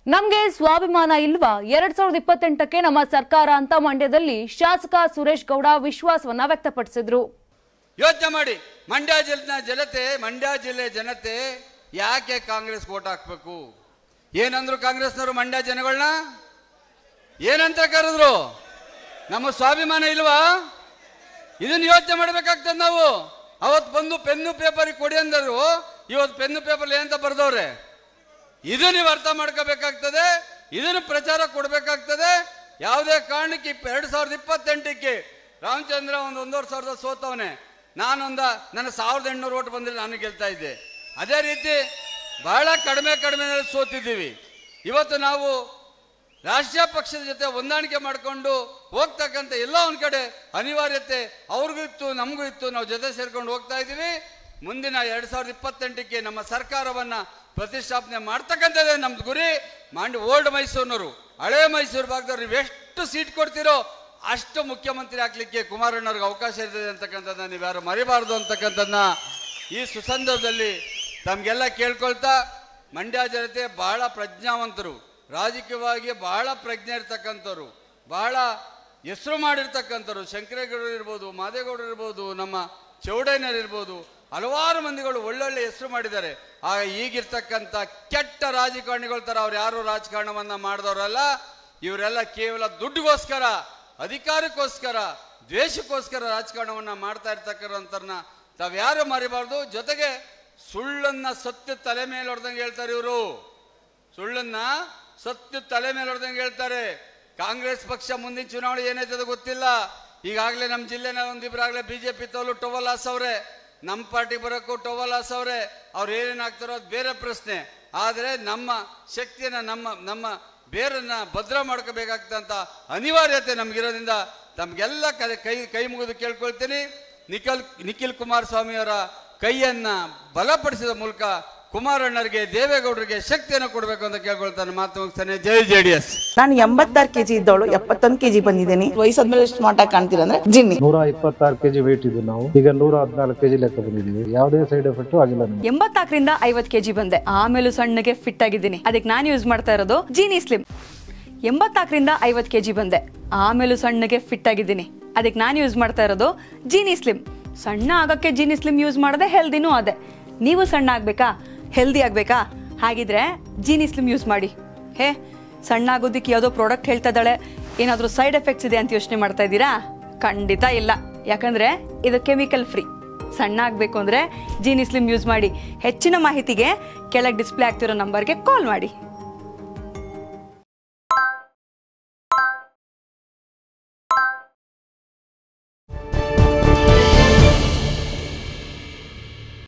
ನಮಗೆ ಸ್ವಾಭಿಮಾನ ಇಲ್ವಾ? 2028ಕ್ಕೆ ನಮ್ಮ ಸರ್ಕಾರ ಅಂತ ಮಂಡ್ಯದಲ್ಲಿ ಶಾಸಕ ಸುರೇಶ್ ಗೌಡ ವಿಶ್ವಾಸವನ್ನ ವ್ಯಕ್ತಪಡಿಸಿದ್ರು. ಯೋಚನೆ ಮಾಡಿ, ಮಂಡ್ಯ ಜಿಲ್ಲೆ ಜನತೆ ಯಾಕೆ ಕಾಂಗ್ರೆಸ್ ವೋಟ್ ಹಾಕ್ಬೇಕು? ಏನಂದ್ರು ಕಾಂಗ್ರೆಸ್ನವರು ಮಂಡ್ಯ ಜನಗಳನ್ನ? ಏನಂತ ಕರೆದ್ರು? ನಮ್ಮ ಸ್ವಾಭಿಮಾನ ಇಲ್ವಾ? ಇದನ್ನ ಯೋಚನೆ ಮಾಡ್ಬೇಕಾಗ್ತದೆ. ನಾವು ಅವತ್ತು ಬಂದು ಪೆನ್ನು ಪೇಪರ್ ಕೊಡಿ ಅಂದರು, ಇವತ್ತು ಪೆನ್ನು ಪೇಪರ್ ಏನಂತ ಬರ್ದವ್ರೆ? ಇದು ನೀವು ಅರ್ಥ ಮಾಡ್ಕೋಬೇಕಾಗ್ತದೆ, ಇದನ್ನು ಪ್ರಚಾರ ಕೊಡಬೇಕಾಗ್ತದೆ. ಯಾವುದೇ ಕಾರಣಕ್ಕೆ 2028ಕ್ಕೆ ರಾಮಚಂದ್ರ ಒಂದೂವರೆ ಸಾವಿರದ ಸೋತವನೆ, ನನ್ನ 1800 ಓಟ್ ಬಂದ್ರೆ ನಾನು ಗೆಲ್ತಾ ಇದ್ದೆ. ಅದೇ ರೀತಿ ಬಹಳ ಕಡಿಮೆ ಸೋತಿದ್ದೀವಿ. ಇವತ್ತು ನಾವು ರಾಷ್ಟ್ರೀಯ ಪಕ್ಷದ ಜೊತೆ ಹೊಂದಾಣಿಕೆ ಮಾಡಿಕೊಂಡು ಹೋಗ್ತಕ್ಕಂಥ ಎಲ್ಲ ಒಂದು ಕಡೆ ಅನಿವಾರ್ಯತೆ ಅವ್ರಿಗೂ ಇತ್ತು, ನಮಗೂ ಇತ್ತು. ನಾವು ಜೊತೆ ಸೇರ್ಕೊಂಡು ಹೋಗ್ತಾ ಇದ್ದೀವಿ. ಮುಂದಿನ 2028ಕ್ಕೆ ನಮ್ಮ ಸರ್ಕಾರವನ್ನ ಪ್ರತಿಷ್ಠಾಪನೆ ಮಾಡ್ತಕ್ಕಂಥದ್ದೇ ನಮ್ದು ಗುರಿ. ಓಲ್ಡ್ ಮೈಸೂರಿನವರು, ಹಳೆ ಮೈಸೂರು ಭಾಗದವ್ರು ನೀವು ಎಷ್ಟು ಸೀಟ್ ಕೊಡ್ತೀರೋ ಅಷ್ಟು ಮುಖ್ಯಮಂತ್ರಿ ಆಗ್ಲಿಕ್ಕೆ ಕುಮಾರಣ್ಣವ್ರಿಗೆ ಅವಕಾಶ ಇರ್ತದೆ ಅಂತಕ್ಕಂಥದ್ದನ್ನ ನೀವ್ಯಾರು ಮರಿಬಾರ್ದು ಅಂತಕ್ಕಂಥದ್ದನ್ನ ಈ ಸುಸಂದರ್ಭದಲ್ಲಿ ತಮ್ಗೆಲ್ಲ ಕೇಳ್ಕೊಳ್ತಾ, ಮಂಡ್ಯ ಜನತೆ ಬಹಳ ಪ್ರಜ್ಞಾವಂತರು, ರಾಜಕೀಯವಾಗಿ ಬಹಳ ಪ್ರಜ್ಞೆ ಇರ್ತಕ್ಕಂಥವ್ರು, ಬಹಳ ಹೆಸರು ಮಾಡಿರ್ತಕ್ಕಂಥವ್ರು. ಶಂಕರೇಗೌಡರು ಇರ್ಬೋದು, ಮಾದೇಗೌಡರು ಇರ್ಬೋದು, ನಮ್ಮ ಚೌಡಯ್ಯನವರು ಇರ್ಬೋದು, ಹಲವಾರು ಮಂದಿಗಳು ಒಳ್ಳೊಳ್ಳೆ ಹೆಸರು ಮಾಡಿದ್ದಾರೆ. ಆಗ ಈಗಿರ್ತಕ್ಕಂಥ ಕೆಟ್ಟ ರಾಜಕಾರಣಿಗಳ ತರ ಅವ್ರು ಯಾರು ರಾಜಕಾರಣವನ್ನ ಮಾಡಿದವರಲ್ಲ. ಇವರೆಲ್ಲ ಕೇವಲ ದುಡ್ಡುಗೋಸ್ಕರ, ಅಧಿಕಾರಕ್ಕೋಸ್ಕರ, ದ್ವೇಷಕ್ಕೋಸ್ಕರ ರಾಜಕಾರಣವನ್ನ ಮಾಡ್ತಾ ಇರ್ತಕ್ಕಂಥವ್ರನ್ನ ತಾವ್ಯಾರು ಮರಿಬಾರ್ದು. ಜೊತೆಗೆ ಸುಳ್ಳನ್ನ ಸತ್ಯ ತಲೆ ಮೇಲೆ ಹೊಡೆದಂಗೆ ಹೇಳ್ತಾರೆ ಇವರು. ಸುಳ್ಳನ್ನ ಸತ್ಯ ತಲೆ ಮೇಲೆ ಹೊಡೆದಂಗೆ ಹೇಳ್ತಾರೆ. ಕಾಂಗ್ರೆಸ್ ಪಕ್ಷ ಮುಂದಿನ ಚುನಾವಣೆ ಏನಾಯ್ತದ ಗೊತ್ತಿಲ್ಲ. ಈಗಾಗಲೇ ನಮ್ಮ ಜಿಲ್ಲೆನ ಒಂದಿಬ್ಬರಾಗಲೇ ಬಿಜೆಪಿ ತೋಲು ಟೊವಲ್ ಹಾಸವ್ರೆ, ನಮ್ಮ ಪಾರ್ಟಿ ಬರೋಕ್ಕೂ ಟೊವಲ್ ಹಾಸವ್ರೆ. ಅವ್ರು ಏನೇನಾಗ್ತಾರೋ ಅದು ಬೇರೆ ಪ್ರಶ್ನೆ. ಆದರೆ ನಮ್ಮ ಶಕ್ತಿಯನ್ನ ನಮ್ಮ ಬೇರನ್ನ ಭದ್ರ ಮಾಡ್ಕೋಬೇಕಾಗ್ತಂತ ಅನಿವಾರ್ಯತೆ ನಮ್ಗಿರೋದ್ರಿಂದ ತಮ್ಗೆಲ್ಲ ಕೈ ಮುಗಿದು ಕೇಳ್ಕೊಳ್ತೀನಿ. ನಿಖಿಲ್ ಕುಮಾರಸ್ವಾಮಿ ಅವರ ಕೈಯನ್ನ ಬಲಪಡಿಸಿದ ಮೂಲಕ ಕುಮಾರಣ್ಣರಿಗೆ, ದೇವೇಗೌಡರಿಗೆ ಶಕ್ತಿಯನ್ನು ಕೊಡಬೇಕು ಅಂತ ಕೇಳ್ಕೊಳ್ತಾನೆ. ಮಾತು ಮುಗಿಸ್ತಾನೆ. ಜೈ ಜೆಡಿಎಸ್. ನಾನು 86 kg ಇದ್ದವಳು 71 kg ಬಂದಿದ್ದೀನಿ. ವಯಸ್ಸಾದ್ಮೇಲೆ ಸ್ಮಾರ್ಟ್ ಆಗಿ ಕಾಣ್ತೀರಾ ಅಂದ್ರೆ ಜಿನ್ನಿ. 126 kg ವೇಟ್ ಇದ್ದು ನಾವು ಈಗ 114 kg ಲೆಕ್ಕ ಬಂದಿದ್ದೀವಿ. ಯಾವುದೇ ಸೈಡ್ ಎಫೆಕ್ಟ್ ಆಗಿಲ್ಲ. 84ರಿಂದ 50 kg ಬಂದೆ, ಆಮೇಲೆ ಸಣ್ಣಗೆ ಫಿಟ್ ಆಗಿದ್ದೀನಿ. ಅದಕ್ಕೆ ನಾನು ಯೂಸ್ ಮಾಡ್ತಾ ಇರೋದು ಜೀನಿ ಸ್ಲಿಮ್. 84ರಿಂದ 50 kg ಬಂದೆ, ಆಮೇಲೆ ಸಣ್ಣಗೆ ಫಿಟ್ ಆಗಿದ್ದೀನಿ. ಅದಕ್ಕೆ ನಾನು ಯೂಸ್ ಮಾಡ್ತಾ ಇರೋದು ಜೀನಿ ಸ್ಲಿಮ್. ಸಣ್ಣ ಆಗಕ್ಕೆ ಜೀನಿ ಸ್ಲಿಮ್ ಯೂಸ್ ಮಾಡದೆ ಹೆಲ್ದಿನೂ ಅದೇ. ನೀವು ಸಣ್ಣ ಆಗ್ಬೇಕಾ, ಹೆಲ್ದಿ ಆಗ್ಬೇಕಾ? ಹಾಗಿದ್ರೆ ಜೀನಿ ಸ್ಲಿಮ್ ಯೂಸ್ ಮಾಡಿ. ಸಣ್ಣ ಆಗೋದಕ್ಕೆ ಯಾವುದೋ ಪ್ರಾಡಕ್ಟ್ ಹೇಳ್ತಾ ಇದ್ದಾಳೆ, ಏನಾದರೂ ಸೈಡ್ ಎಫೆಕ್ಟ್ಸ್ ಇದೆ ಅಂತ ಯೋಚನೆ ಮಾಡ್ತಾ ಇದ್ದೀರಾ? ಖಂಡಿತ ಇಲ್ಲ, ಯಾಕಂದ್ರೆ ಇದು ಕೆಮಿಕಲ್ ಫ್ರೀ. ಸಣ್ಣ ಆಗಬೇಕು ಅಂದ್ರೆ ಜೀನಿ ಸ್ಲಿಮ್ ಯೂಸ್ ಮಾಡಿ. ಹೆಚ್ಚಿನ ಮಾಹಿತಿಗೆ ಕೆಳಗೆ ಡಿಸ್ಪ್ಲೇ ಆಗ್ತಿರೋ ನಂಬರ್ಗೆ ಕಾಲ್ ಮಾಡಿ.